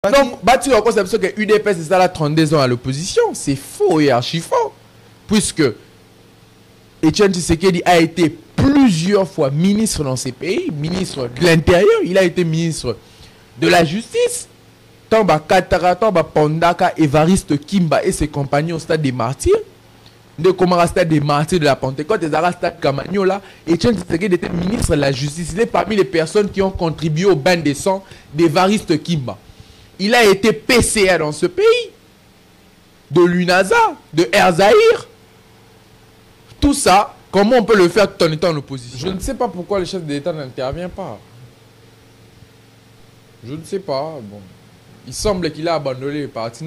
Donc, bâtir la conception que UDPS est là 32 ans à l'opposition, c'est faux et archi faux. Puisque Etienne Tshisekedi a été plusieurs fois ministre dans ces pays, ministre de l'Intérieur, il a été ministre de la Justice. Tamba Katara, Tamba Pondaka, Évariste Kimba et ses compagnons au stade des martyrs. De comment au stade des martyrs de la Pentecôte, et au stade Camagnola, Etienne Tshisekedi était ministre de la Justice. Il est parmi les personnes qui ont contribué au bain de sang d'Évariste Kimba. Il a été PCA dans ce pays, de l'UNASA, de Erzaïr. Tout ça, comment on peut le faire tout en étant en opposition? Je ne sais pas pourquoi le chef de l'État n'intervient pas. Je ne sais pas. Bon. Il semble qu'il a abandonné le parti.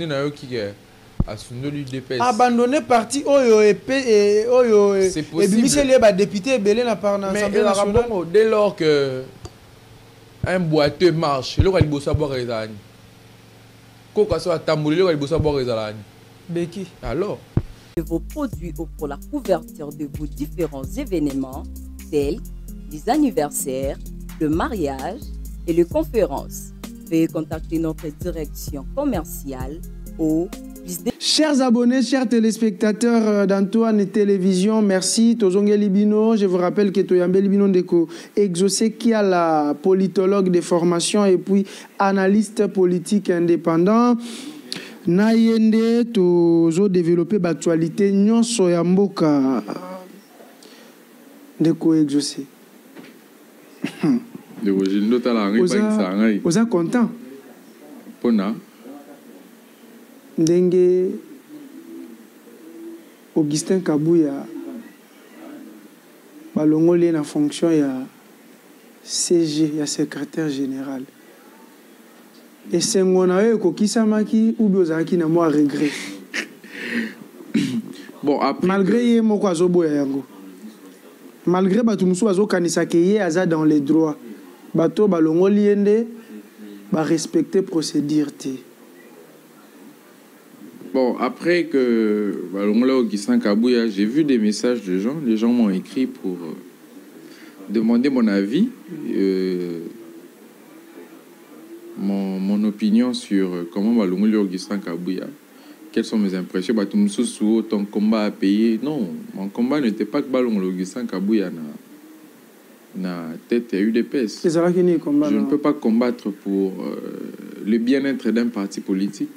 Abandonné le parti, c'est possible. Député belé na par l'Assemblée nationale. Dès lors que un boiteux marche, il va savoir raisonner. Alors, de vos produits ou pour la couverture de vos différents événements tels les anniversaires, le mariage et les conférences. Veuillez contacter notre direction commerciale au Chers abonnés, chers téléspectateurs d'Antoine Télévision, merci. Tozonge Libino, je vous rappelle que Toyambe Libino Ndeko exaucé qui a la politologue de formation et puis analyste politique indépendant. Nayende tozo développer l'actualité nyonso ya mboka Ndeko exaucé. Oza content? Pona. Ndenge Augustin Kabouya balongoli na fonction ya CG, ya secrétaire général. Et c'est mon aïe kokisamaki ou biozaki na moi regret. Bon, après malgré yé moko azoboya yango. Malgré batu musu azokanisa ke yé aza dans les droits. Bato balongoli yende ba respecter procédure té. Bon, après que Augustin Kabouya, j'ai vu des messages de gens. Les gens m'ont écrit pour demander mon avis, mon opinion sur comment Augustin Kabouya. Quelles sont mes impressions? Ton combat à payer. Non, mon combat n'était pas que Augustin Kabouya na tête et UDPS. Je ne peux pas combattre pour le bien-être d'un parti politique.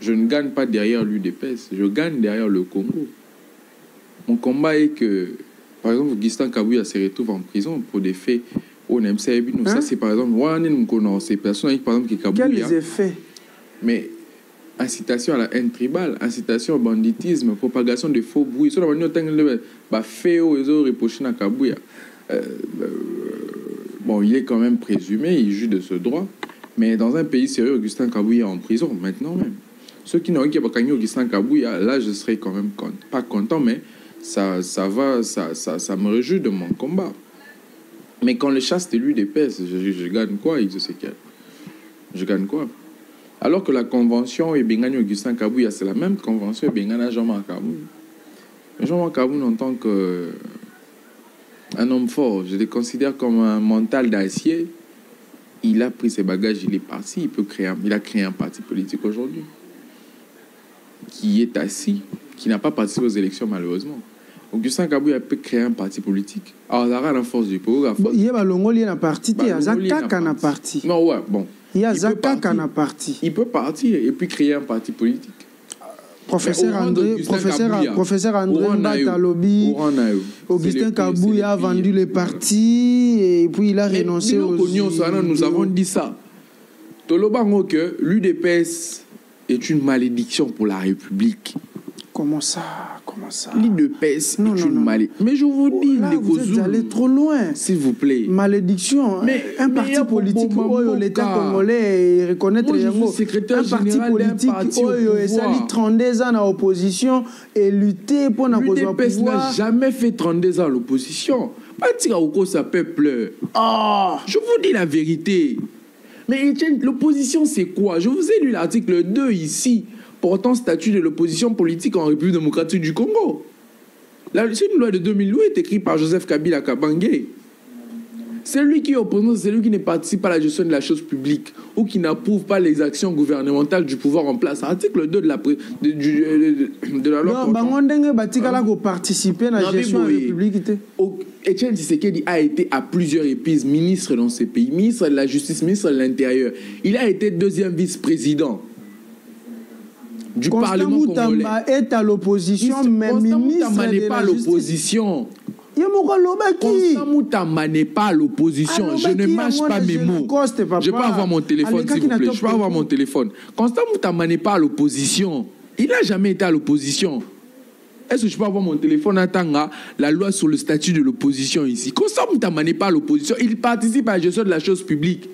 Je ne gagne pas derrière l'UDPS, je gagne derrière le Congo. Mon combat est que, par exemple, Augustin Kabouya se retrouve en prison pour des faits au NMC. Ça, c'est par exemple, ces personnes, par exemple, qui Kabouya. Quels effets? Mais incitation à la haine tribale, incitation au banditisme, propagation de faux bruits. Bon, il est quand même présumé, il juge de ce droit. Mais dans un pays sérieux, Augustin Kabouya est en prison, maintenant même. Ceux qui n'ont pas gagné Augustin Kabouya, là, je serais quand même pas content, mais ça me réjouit de mon combat. Mais quand le chasse de l'UDPS, je gagne quoi, je gagne quoi? Alors que la convention et Bengani Augustin Kabouya, c'est la même convention et Bengana Jean-Marc Kaboun. Jean-Marc Kaboun, en tant qu'un homme fort, je le considère comme un mental d'acier. Il a pris ses bagages, il est parti, il a créé un parti politique aujourd'hui qui est assis, qui n'a pas participé aux élections malheureusement. Augustin Kabouya peut créer un parti politique. Alors, il y a la force du pouvoir. Il y a un parti, il y a un parti. Non, ouais, bon. Il y a un parti. Il peut partir et puis créer un parti politique. Professeur André Batalobi, Augustin Kabouya a vendu le parti et puis il a renoncé aux... Nous avons dit ça. Tolobango que l'UDPS est une malédiction pour la République. Comment ça? L'UDPS est une malédiction. Mais je vous dis, là, vous êtes allé trop loin. S'il vous plaît. Malédiction. Mais un parti politique où l'État congolais reconnaît un parti politique où il s'est 32 ans en opposition et lutter pour la pouvoir. L'UDPS n'a jamais fait 32 ans à l'opposition. Pas dire au ça peuple. Je vous dis la vérité. Mais l'opposition, c'est quoi? Je vous ai lu l'article 2 ici, portant statut de l'opposition politique en République démocratique du Congo. C'est une loi de 2008 écrite par Joseph Kabila Kabange. Celui qui est opposant, c'est celui qui ne participe pas à la gestion de la chose publique ou qui n'approuve pas les actions gouvernementales du pouvoir en place. Article 2 de la loi. Non, Bangondengue Batikala ko participer à la gestion de la République. Etienne Tshisekedi a été à plusieurs reprises ministre dans ce pays, ministre de la Justice, ministre de l'Intérieur. Il a été deuxième vice-président du Parlement congolais. Constant Moutamba est à l'opposition, mais ministre Moutamba n'est de pas à la Justice. l'opposition. Constant Moutamba n'est pas à l'opposition. Je ne mâche pas mes mots. Je peux avoir mon téléphone, s'il vous plaît. Je peux avoir mon téléphone. Constant Moutamba n'est pas à l'opposition. Il n'a jamais été à l'opposition. Est-ce que je peux avoir mon téléphone en tant la loi sur le statut de l'opposition ici? Constant Moutamba n'est pas à l'opposition. Il participe à la gestion de la chose publique.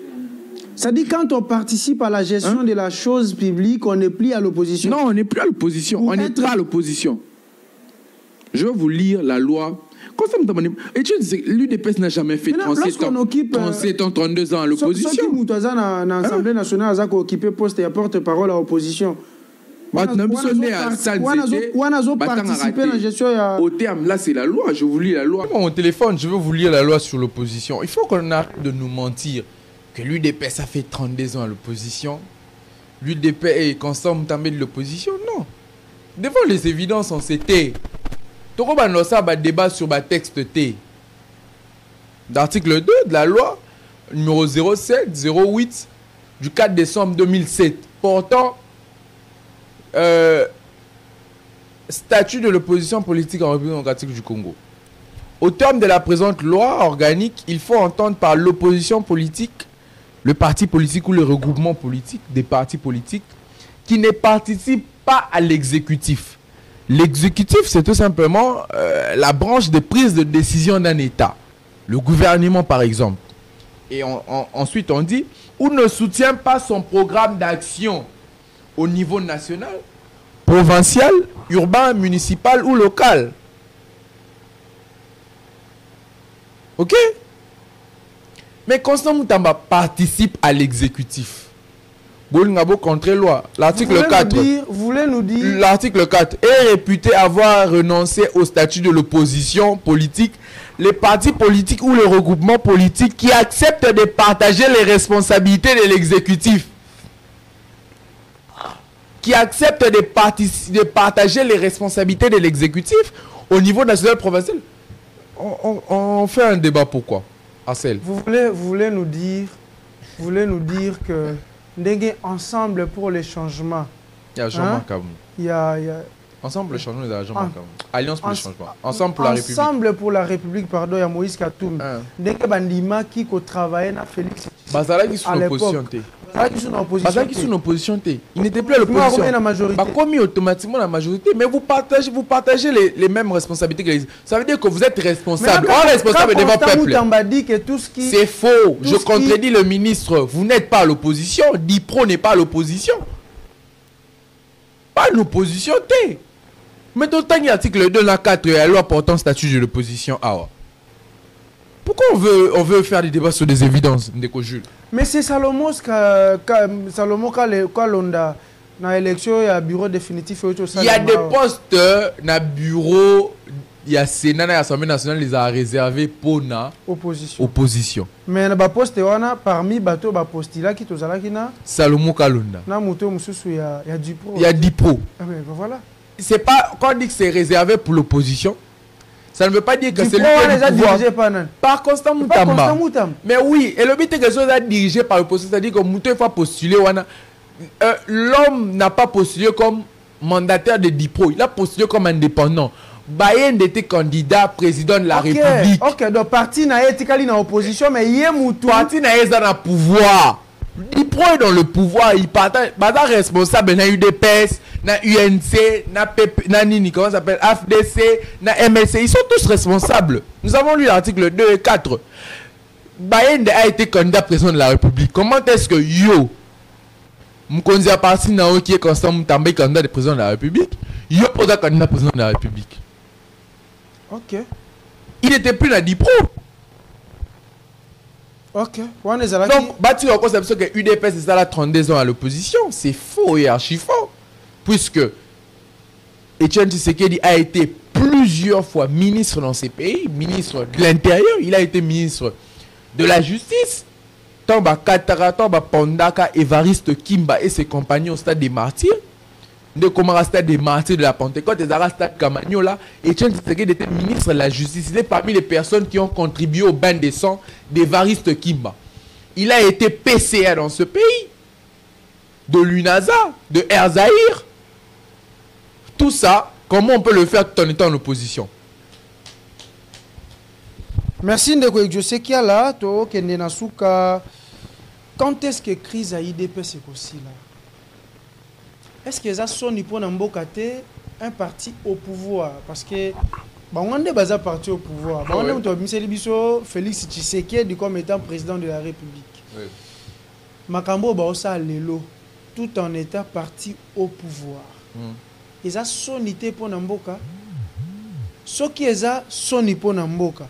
Ça dit quand on participe à la gestion de la chose publique, on n'est plus à l'opposition. Non, on n'est plus à l'opposition. On n'est pas à l'opposition. Je vais vous lire la loi. L'UDPS n'a jamais fait 37 ans, 32 ans à l'opposition. Ceux qui dans l'Assemblée nationale ont occupé poste et porte-parole à l'opposition. Au terme, là, c'est la loi. Je vous lis la loi. Mon téléphone, je veux vous lire la loi sur l'opposition. Il faut qu'on arrête de nous mentir que l'UDPS a fait 32 ans à l'opposition. L'UDPS est constant de l'opposition. Non. Devant les évidences, on s'était. Toko banosa ba débat sur le texte T. D'article 2 de la loi numéro 07-08 du 4 décembre 2007 portant statut de l'opposition politique en République démocratique du Congo. Au terme de la présente loi organique, il faut entendre par l'opposition politique le parti politique ou le regroupement politique des partis politiques qui ne participent pas à l'exécutif. L'exécutif, c'est tout simplement la branche de prise de décision d'un État. Le gouvernement, par exemple. Et ensuite, on dit, ou ne soutient pas son programme d'action au niveau national, provincial, urbain, municipal ou local. Ok? Mais Constant Moutamba participe à l'exécutif. Contre-loi. L'article 4. Vous voulez nous dire. L'article 4 est réputé avoir renoncé au statut de l'opposition politique. Les partis politiques ou les regroupements politiques qui acceptent de partager les responsabilités de l'exécutif. Qui acceptent de partager les responsabilités de l'exécutif au niveau national provincial. On fait un débat pourquoi, Arcel? Vous voulez nous dire que ensemble pour les changements. Il y a Jean-Marc Kaboum. Il y a... Ensemble pour les changements, il y a Jean-Marc Kaboum. Alliance pour les changements. Ensemble pour la République. Ensemble pour la République, pardon, il y a Moïse Katoum. Dès que Bandima qui travaillait avec Félix. Bazala qui sont en opposition. Bazala qui sont en opposition. Il n'était plus à l'opposition. Comme automatiquement la majorité, mais vous partagez les mêmes responsabilités que les... Ça veut dire que vous êtes responsable. On est responsable devant le peuple. C'est faux. Je contredis le ministre. Vous n'êtes pas à l'opposition. Dipro n'est pas à l'opposition. Pas l'opposition, t'es. Mais tout le temps, il y a l'article 2, la 4, la loi portant statut de l'opposition. Pourquoi on veut faire des débats sur des évidences, Ndeko Jules? Mais c'est Salomon quand l'on a l'élection, il y a un bureau définitif. Il y a des postes dans le bureau, il y a Sénat, l'Assemblée nationale les a réservés pour la opposition. Mais il y a poste parmi les postes qui sont là. Salomon Kalonda. Il y a Dipro. Il y a Dipro. Voilà. C'est pas, quand on dit que c'est réservé pour l'opposition, ça ne veut pas dire que c'est lui qui dirigé par Constant Moutamba. Mais oui, et le but est que ça soit dirigé par l'opposition, c'est-à-dire que Moutou faut postuler. L'homme n'a pas postulé comme mandataire de Dipro, il a postulé comme indépendant. Bayen était candidat président de la République. Ok, donc parti n'a été en opposition, mais il est Moutou. Parti n'a été dans le pouvoir. Dipro est dans le pouvoir, il partage, responsable dans UDPS, dans UNC, dans PP, dans Nini, comment ça s'appelle, AFDC, dans MLC, ils sont tous responsables. Nous avons lu l'article 2 et 4. Bayen a été candidat président de la République. Comment est-ce que yo, Mkonzi a parti dans qui est Constant Moutamba candidat de président de la République, yo posa candidat président de la République. Ok. Il n'était plus dans Dipro. Ok. Donc, bâtir en conception que UDPS est là 32 ans à l'opposition, c'est faux et archi faux. Puisque Etienne Tshisekedi a été plusieurs fois ministre dans ces pays, ministre de l'Intérieur, il a été ministre de la justice. Tamba Katara, Tamba Pondaka, Évariste Kimba et ses compagnons au stade des martyrs. De comment stade des martyrs de la Pentecôte, et Zara stade Camagnola. Etienne Tshisekedi était ministre de la justice. Il est parmi les personnes qui ont contribué au bain de sang d'Évariste Kimba. Il a été PCA dans ce pays. De l'UNASA, de Erzaïr. Tout ça, comment on peut le faire tout en étant en opposition? Merci Ndeko. Je sais qu'il y a là, quand est-ce que crise à IDP c'est aussi là? Est-ce que ça sonne pour un parti au pouvoir? Parce que on a un parti au pouvoir. On a Félix Tshisekedi comme étant président de la République. Makambo Baosa Lelo, tout en étant parti au pouvoir. Et ça sonne pour Namboka. Ce qui est ça sonne pour Namboka.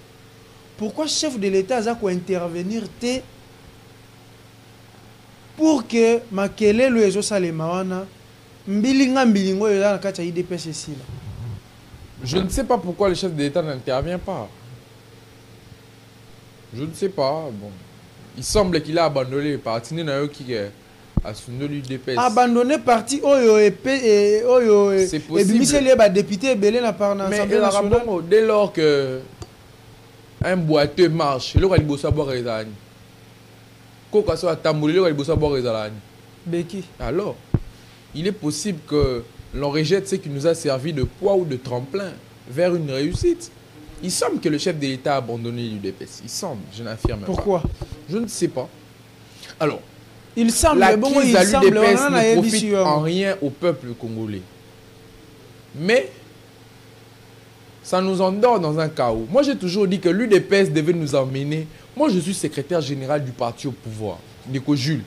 Pourquoi chef de l'État a intervenir pour que Makele le Ezo Salemawana mbilinga mbilingo yoza na kati ya IDPS ici là? Je ne sais pas pourquoi le chef de l'État n'intervient pas. Je ne sais pas. Bon, il semble qu'il a abandonné le parti. Qui a soutenu l'UDPS. Abandonné parti Oyo et c'est possible. Et puis député belé na par l'Assemblée nationale. Dès lors que un boiteux marche, le il bossa boire les ânes. Koka soit tamoulé, le il bossa boire les ânes. Beki. Alors, il est possible que l'on rejette ce qui nous a servi de poids ou de tremplin vers une réussite. Il semble que le chef de l'État a abandonné l'UDPS. Il semble, je n'affirme pas. Pourquoi? Je ne sais pas. Alors, il semble, la crise à l'UDPS ne profite en rien au peuple congolais. Mais ça nous endort dans un chaos. Moi, j'ai toujours dit que l'UDPS devait nous emmener. Moi, je suis secrétaire général du parti au pouvoir. Ndeko Jules.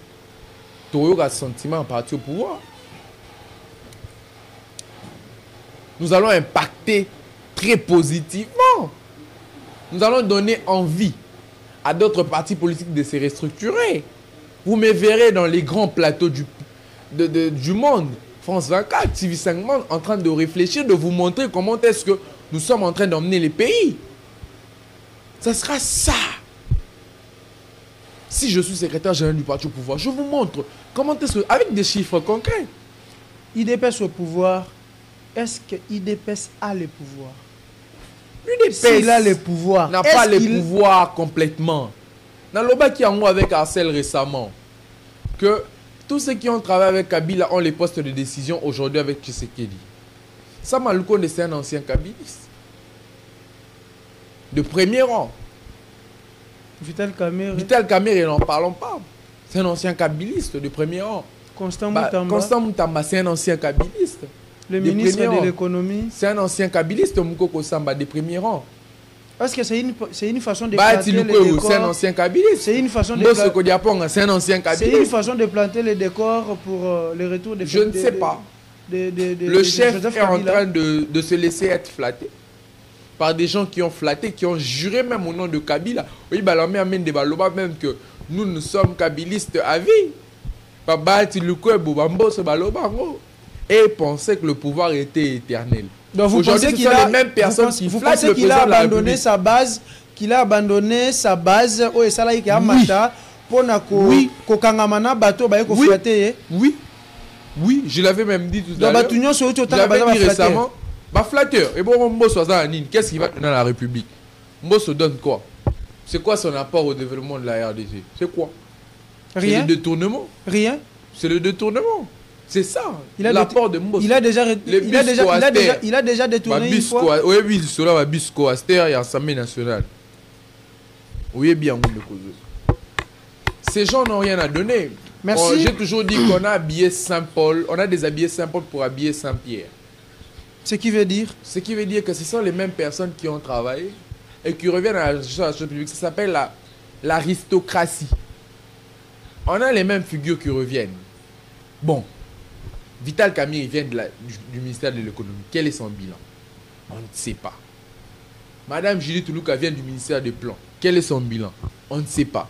Toyo a sentiment parti au pouvoir. Nous allons impacter très positivement. Nous allons donner envie à d'autres partis politiques de se restructurer. Vous me verrez dans les grands plateaux du monde, France 24, TV5 Monde, en train de réfléchir, de vous montrer comment est-ce que nous sommes en train d'emmener les pays. Ça sera ça. Si je suis secrétaire général du parti au pouvoir, je vous montre comment est-ce que, avec des chiffres concrets. IDPS au pouvoir, est-ce que IDPS a le pouvoir? L'UDPS a le pouvoir. N'a pas le pouvoir complètement. Dans le bas qui en a avec Arcel récemment, que tous ceux qui ont travaillé avec Kabila ont les postes de décision aujourd'hui avec Tshisekedi. Sama Lukonde, c'est un ancien kabiliste. De premier rang. Vital Kamerhe. Vital Kamerhe, n'en parlons pas. C'est un ancien kabiliste de premier rang. Constant Moutamba. Constant Moutamba, c'est un ancien kabiliste. Le ministre de l'économie. C'est un ancien kabiliste, Moukoko Samba, de premier rang. Est-ce que c'est une façon de planter les décors? C'est un ancien kabiliste. C'est une façon de c'est un ancien kabiliste. C'est une façon de planter les décors pour le retour des... Je ne sais pas. Le chef est en train de se laisser être flatté par des gens qui ont flatté, qui ont juré même au nom de Kabila. Oui, Balamé amène des baloba même que nous sommes kabilistes à vie. Et pensaient que le pouvoir était éternel. Donc vous pensez qu'il a les mêmes personnes qui flattent le président de la République. Qu'il a abandonné sa base au Esalaï qui a mata pour oui. Oui, je l'avais même dit tout à l'heure. Je l'avais dit récemment. Flatteur. Et bon, Mbosso qu'est-ce qu'il va donner à la République? Mbosso donne quoi? C'est quoi son apport au développement de la RDC? C'est quoi? Rien. C'est le détournement. Rien. C'est le détournement. C'est ça, l'apport de Mbosso. Il a déjà détourné une fois. Oui, oui, cela va Bisco, Aster et Assemblée nationale. Oui, bien, ces gens n'ont rien à donner. Merci. J'ai toujours dit qu'on a habillé Saint-Paul, on a déshabillé Saint-Paul pour habiller Saint-Pierre. Ce qui veut dire? Ce qui veut dire que ce sont les mêmes personnes qui ont travaillé et qui reviennent à la chose publique. Ça s'appelle l'aristocratie. On a les mêmes figures qui reviennent. Bon. Vital Kamerhe vient du ministère de l'économie. Quel est son bilan? On ne sait pas. Madame Julie Toulouka vient du ministère des plans. Quel est son bilan? On ne sait pas.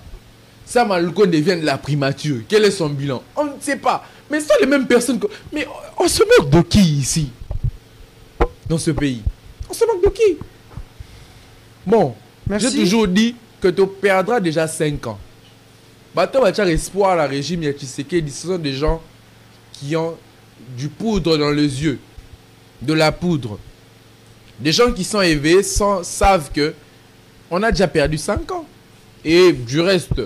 Sama Lukonde vient de la primature. Quel est son bilan? On ne sait pas. Mais ce sont les mêmes personnes. Mais on se moque de qui ici? Dans ce pays? On se moque de qui? Bon, j'ai toujours dit, que tu perdras déjà 5 ans. Bateau va faire espoir à la régime Tshisekedi. Ce sont des gens qui ont du poudre dans les yeux. De la poudre. Des gens qui sont éveillés savent que on a déjà perdu 5 ans. Et du reste,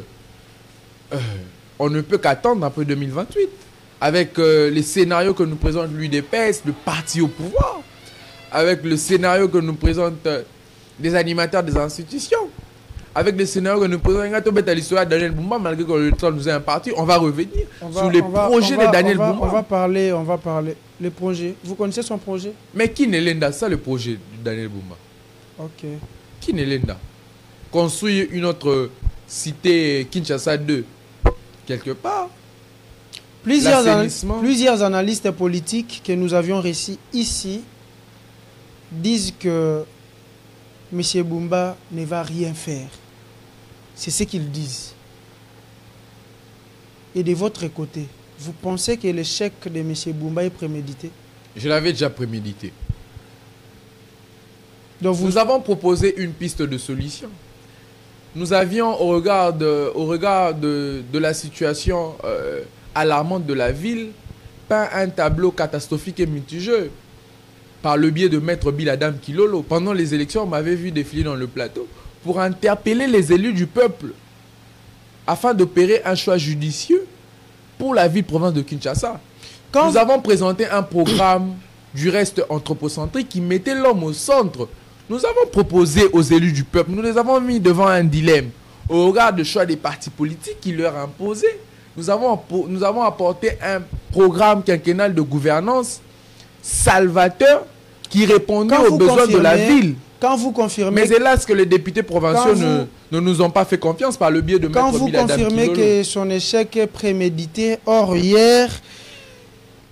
on ne peut qu'attendre après 2028. Avec les scénarios que nous présente l'UDPS, le parti au pouvoir. Avec le scénario que nous présentent des animateurs des institutions. Avec les scénarios que nous présentent l'histoire de Daniel Boumba, malgré que le temps nous est imparti, on va revenir sur les projets de Daniel Boumba. On va parler. Les projets. Vous connaissez son projet? Mais qui n'est l'Enda? Ça, le projet de Daniel Boumba. Ok. Qui n'est l'Enda? Construire une autre cité Kinshasa 2, quelque part. Plusieurs analystes politiques que nous avions réussi ici disent que M. Boumba ne va rien faire. C'est ce qu'ils disent. Et de votre côté, vous pensez que l'échec de M. Boumba est prémédité? Je l'avais déjà prémédité. Donc Nous avons proposé une piste de solution. Nous avions, au regard de la situation alarmante de la ville, peint un tableau catastrophique et mitigeux par le biais de Maître Biladam Kilolo. Pendant les élections, on m'avait vu défiler dans le plateau pour interpeller les élus du peuple afin d'opérer un choix judicieux pour la ville-province de Kinshasa. Nous avons présenté un programme du reste anthropocentrique qui mettait l'homme au centre. Nous avons proposé aux élus du peuple, nous les avons mis devant un dilemme au regard du choix des partis politiques qui leur imposaient. Nous avons apporté un programme quinquennal de gouvernance salvateur qui répondait aux besoins de la ville. Quand vous confirmez... Mais hélas que les députés provinciaux ne nous ont pas fait confiance par le biais de Maître Biladam Kilolo. Quand vous confirmez que son échec est prémédité, or hier,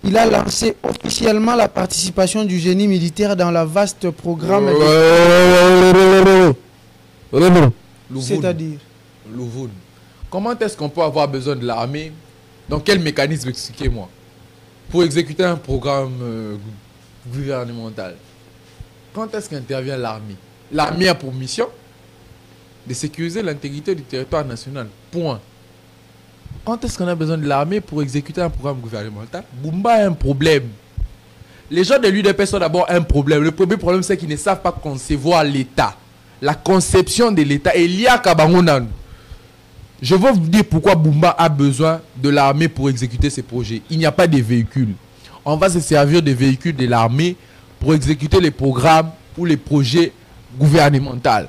il a lancé officiellement la participation du génie militaire dans la vaste programme... C'est-à-dire Louvoun. Comment est-ce qu'on peut avoir besoin de l'armée? Dans quel mécanisme, expliquez-moi, pour exécuter un programme gouvernemental? Quand est-ce qu'intervient l'armée? L'armée a pour mission de sécuriser l'intégrité du territoire national. Point. Quand est-ce qu'on a besoin de l'armée pour exécuter un programme gouvernemental? Boumba a un problème. Les gens de l'UDPS ont d'abord un problème. Le premier problème, c'est qu'ils ne savent pas concevoir l'État. La conception de l'État. Et il y a Kabangonan. Je vais vous dire pourquoi Boumba a besoin de l'armée pour exécuter ses projets. Il n'y a pas de véhicules. On va se servir des véhicules de l'armée pour exécuter les programmes ou les projets gouvernementaux.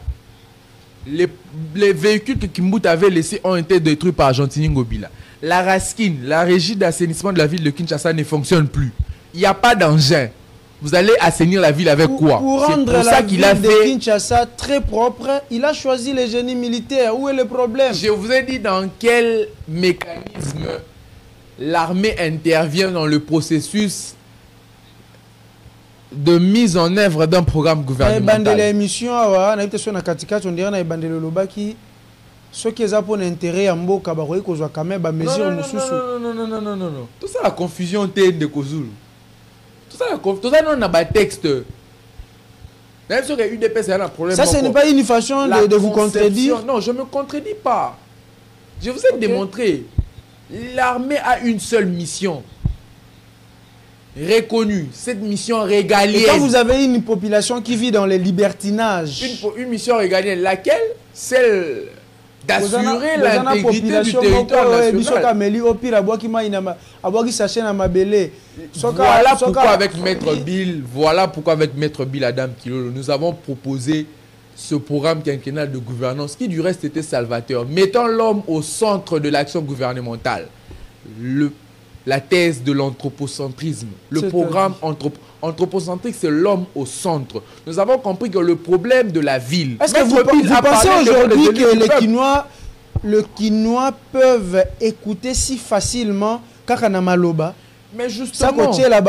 Les véhicules que Kimbout avait laissés ont été détruits par Gentini Ngobila. La Raskin, la régie d'assainissement de la ville de Kinshasa ne fonctionne plus. Il n'y a pas d'engin. Vous allez assainir la ville avec quoi? Pour rendre la ville de Kinshasa très propre, il a choisi les génies militaires. Où est le problème? Je vous ai dit dans quel mécanisme l'armée intervient dans le processus de mise en œuvre d'un programme gouvernemental. Non, non. Tout ça, la confusion de Kozulu. Tout ça, non, on a un texte. Même si l'UDPS a un problème. Ça, ce n'est pas une façon de vous contredire. Non, je ne me contredis pas. Je vous ai démontré. L'armée a une seule mission. Reconnue. Cette mission régalienne. Et quand vous avez une population qui vit dans les libertinages. Une mission régalienne. Laquelle? Celle d'assurer l'intégrité du territoire national. Voilà pourquoi avec Maître Biladam Kilolo, nous avons proposé ce programme quinquennal de gouvernance qui du reste était salvateur, mettant l'homme au centre de l'action gouvernementale. La thèse de l'anthropocentrisme. Le programme anthropocentrique, c'est l'homme au centre. Nous avons compris que le problème de la ville... Est-ce que vous pensez aujourd'hui que les Quinois peuvent écouter si facilement Kakanamaloba? Mais justement, quand on a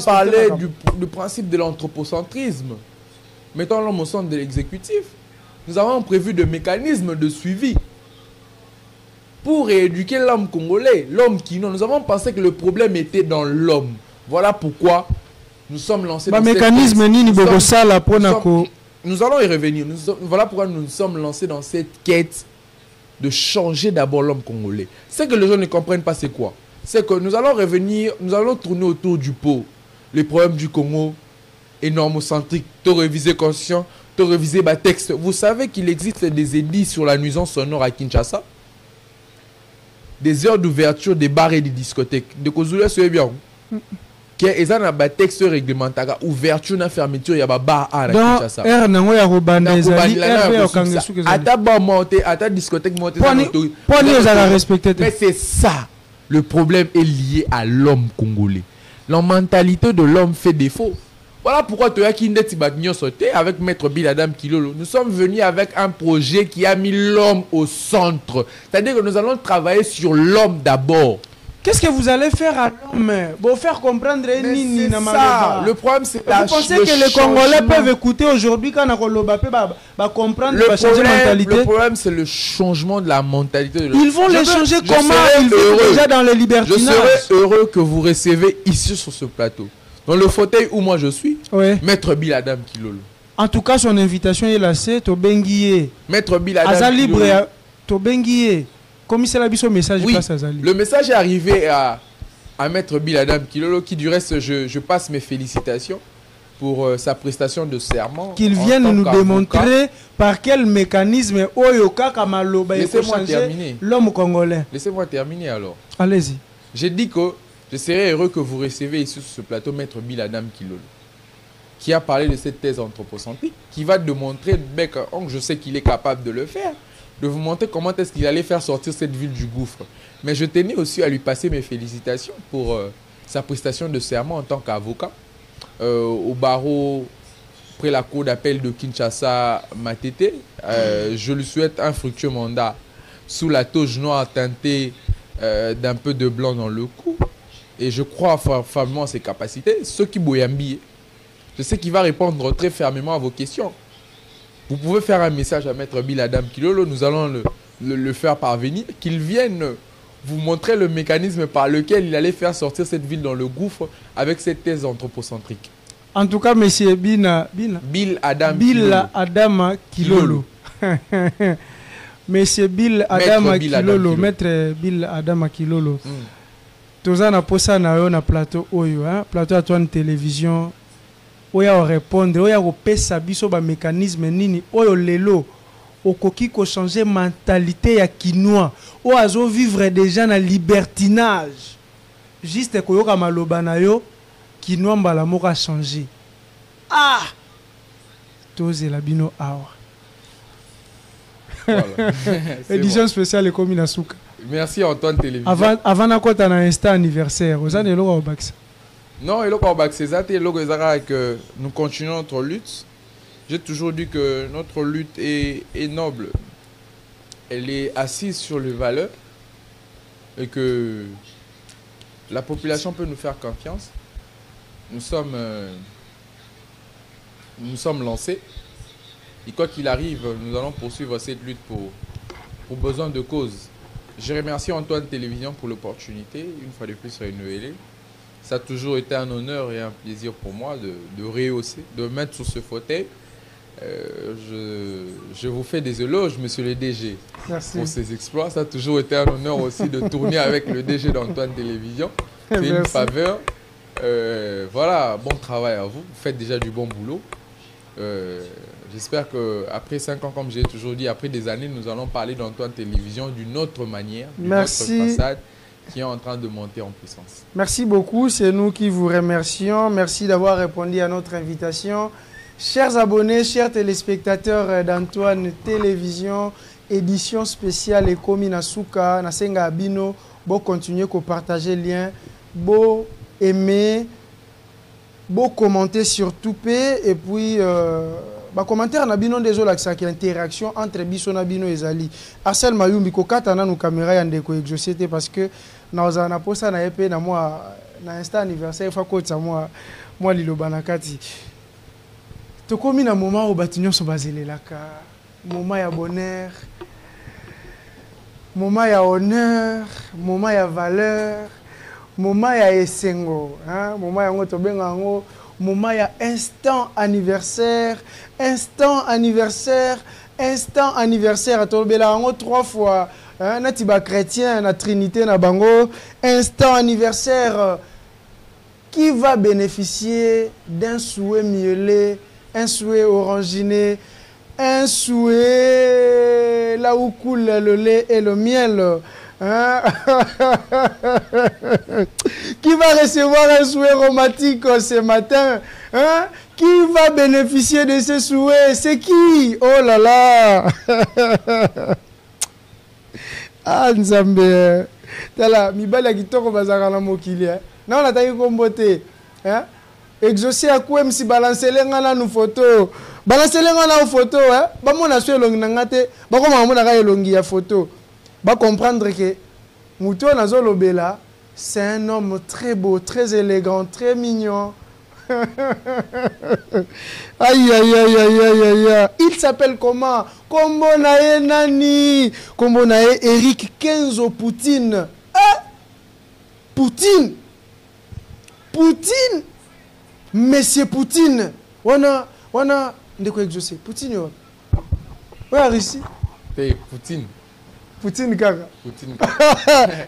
parlé du principe de l'anthropocentrisme, mettons l'homme au centre de l'exécutif, nous avons prévu des mécanismes de suivi pour rééduquer l'homme congolais, l'homme Kino. Nous avons pensé que le problème était dans l'homme. Voilà pourquoi nous sommes lancés dans mécanisme nous allons y revenir. Voilà pourquoi nous nous sommes lancés dans cette quête de changer d'abord l'homme congolais. Ce que les gens ne comprennent pas, c'est quoi? C'est que nous allons revenir, nous allons tourner autour du pot. Les problèmes du Congo, énormocentrique, tout révisé conscient, tout révisé bas texte. Vous savez qu'il existe des édits sur la nuisance sonore à Kinshasa? Des heures d'ouverture des bars et des discothèques. De Kozula, c'est bien. Et ça n'a pas texte réglementaire. Ouverture na fermeture, il y a pas bar à Kinshasa. Ata discothèque monté. Mais c'est ça. Le problème est lié à l'homme congolais. La mentalité de l'homme fait défaut. Voilà pourquoi Toya Kindet Tibagnon sauté avec Maître Bill Adam Kilolo. Nous sommes venus avec un projet qui a mis l'homme au centre. C'est-à-dire que nous allons travailler sur l'homme d'abord. Qu'est-ce que vous allez faire à l'homme pour faire comprendre Nini na ça. Le problème, c'est la Vous pensez que les Congolais peuvent écouter aujourd'hui quand on va comprendre changer la mentalité? Le problème, c'est le changement de la mentalité. Ils vont les changer comment? Ils vivent déjà dans les libertinages. Je serais heureux que vous recevez ici sur ce plateau. Dans le fauteuil où moi je suis, Maître Bill Adam Kilolo. En tout cas, son invitation est lancée. Tobenguié. Maître Bill Adam Kilolo. Libre, Tobenguié. Comme c'est la biso message passe à Zali. Le message est arrivé à Maître Bill Adam Kilolo, qui du reste, je passe mes félicitations pour sa prestation de serment. Qu'il vienne nous démontrer par quel mécanisme Oyoka Kamaloba Laissez-moi terminer. L'homme congolais. Laissez-moi terminer alors. Allez-y. J'ai dit que je serais heureux que vous recevez ici sur ce plateau Maître Bill Adam Kilolo, qui a parlé de cette thèse anthropocentrique, qui va démontrer, je sais qu'il est capable de le faire, de vous montrer comment est-ce qu'il allait faire sortir cette ville du gouffre. Mais je tenais aussi à lui passer mes félicitations pour sa prestation de serment en tant qu'avocat au barreau près la cour d'appel de Kinshasa Matete. Je lui souhaite un fructueux mandat sous la toge noire teintée d'un peu de blanc dans le cou. Et je crois fermement à ses capacités. Ce qui Boyambi, je sais qu'il va répondre très fermement à vos questions. Vous pouvez faire un message à Maître Bill Adam Kilolo, nous allons le faire parvenir, qu'il vienne vous montrer le mécanisme par lequel il allait faire sortir cette ville dans le gouffre avec cette thèse anthropocentrique. En tout cas, monsieur Bill Adam Kilolo. Monsieur Bill Adam Kilolo, Maître Bill Adam Kilolo. Tozana posa na yo na plateau oyo, plateau à toi télévision. Oya répondre, oya pesa biso ba mécanisme nini oyo lelo okoki ko changer mentalité ya Kinois. O azo vivre déjà na libertinage. Juste koyoka maloba na yo Kinois mbala moko changer. Toze la bino awa. Voilà. Édition spéciale comme Inasuka. Merci Antoine Télévision. Avant na kota na instant anniversaire, vous allez au Baxa. Non, et que nous continuons notre lutte. J'ai toujours dit que notre lutte est noble. Elle est assise sur les valeurs et que la population peut nous faire confiance. Nous sommes lancés. Et quoi qu'il arrive, nous allons poursuivre cette lutte pour besoin de cause. Je remercie Antoine Télévision pour l'opportunité, une fois de plus renouvelée. Ça a toujours été un honneur et un plaisir pour moi de rehausser, de mettre sur ce fauteuil. Je vous fais des éloges, monsieur le DG, pour ces exploits. Ça a toujours été un honneur aussi de tourner avec le DG d'Antoine Télévision. C'est une faveur. Voilà, bon travail à vous. Vous faites déjà du bon boulot. J'espère qu'après 5 ans, comme j'ai toujours dit, après des années, nous allons parler d'Antoine Télévision d'une autre manière, d'une autre façade qui est en train de monter en puissance. Merci beaucoup, c'est nous qui vous remercions. Merci d'avoir répondu à notre invitation. Chers abonnés, chers téléspectateurs d'Antoine Télévision, édition spéciale Ekomi Nasuka, Nasenga Abino, bon continuer à partager le lien, bon aimer, bon commenter sur Toupé et puis commentaire na bino désolé que ça qui interaction entre biso na bino ezali. Arsène Mayumbi ko katana no caméra ya ndeko exaucé parce que na na posa na épée na moi na instant anniversaire fa ko tsa moi liloba na kati. Tokomi na moment où batinyo so bazelelaka, moment ya bonheur, moment ya honneur, moment ya valeur, moment ya esengo, moment ya ngoto benga ngo moment ya instant anniversaire, instant anniversaire, instant anniversaire. Atolbela yango 3 fois. Nati ba chrétien na trinité na bango. Instant anniversaire. Qui va bénéficier d'un souhait mielé, un souhait oranginé, un souhait là où coule le lait et le miel, hein? Qui va recevoir un souhait romantique ce matin, hein? Qui va bénéficier de ce souhait? C'est qui? Oh là là. Ah, Nzambe. Tala, mibala kitoko bazaka na mokili. Non, on a taillé comme beauté. Hein? Exaucer à quoi, si balancer les gens dans photo. Balancer les gens dans photo, hein? Bah, mon assuré long nangate. Bah, comment on a longi à photo. Bah, comprendre que Mouto Nazolo Bella, c'est un homme très beau, très élégant, très mignon. Aïe, aïe, aïe, aïe, aïe, aïe. Il s'appelle comment? Kombo nae nani? Kombo nae Eric Kenzo Poutine. Hein? Poutine? Poutine, Monsieur Poutine, wana ndeko exaucé. Poutine yo. Ouais, ici. Poutine. Poutine kaka. Poutine.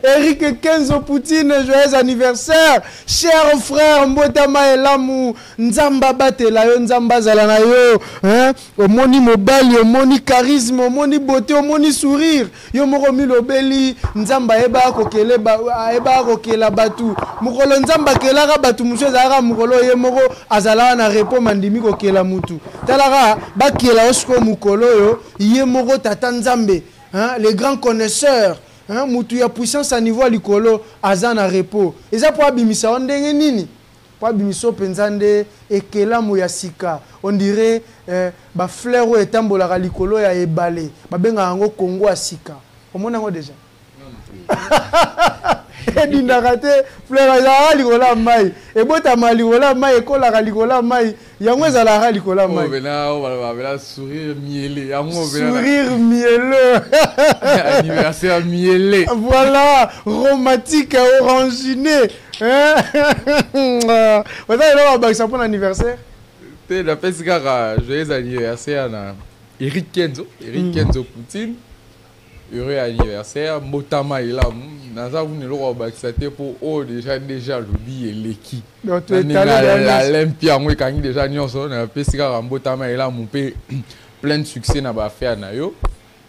Eric Kenzo Poutine, joyeux anniversaire. Cher frère Mbotama Elamu, Nzamba batela yo, Nzamba zalana yo, hein? Omoni mobali, omoni charisme, omoni beauté, omoni sourire. Yo moko milobeli, Nzamba eba kokele eba kokela batu. Mukolo Nzamba kelaka batu musho zara mukolo ye moko azala na repo mandimi kokela mutu. Talara bakela osko mukolo yo, ye moko tata Nzambe. Hein, les grands connaisseurs, hein, mutu ya puissance à niveau likolo azana repos. Eza po abimisa ondenge nini? Po abimiso penzande ekela mu ya sika. On dirait ba fleur o etambola likolo ya ebale. Ba benga yango Congo ya sika. Omona ngo déjà. Dindarate fleur ya likola mai. Ebota malikola mai ekola likola mai. Yango ezala likola mai. On va sourire miellé. Sourire mielleux. Anniversaire miellé. Voilà, romantique oranginé. Vous avez ça pour l'anniversaire? La pescara, joyeux anniversaire à Eric Kenzo. Eric Kenzo Poutine. Heureux anniversaire. Motama est là. Naza vous ne l'aurez pas accepté pour déjà l'oubli et l'équipe. L'Olympia, moi quand il déjà n'y a son, la pescara Motama est là, mon père plein de succès n'a pas fait à Nayo.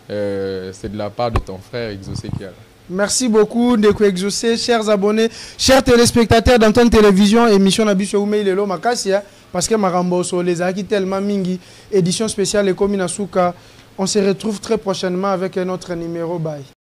C'est de la part de ton frère Exaucé qui est là. Merci beaucoup Ndeko Exaucé, chers abonnés, chers téléspectateurs d'Antenne Télévision, émission Nabiso Oume Lelo Makassia, parce que Marambo so les a tellement mingi, édition spéciale et Kominasuka. On se retrouve très prochainement avec un autre numéro. Bye.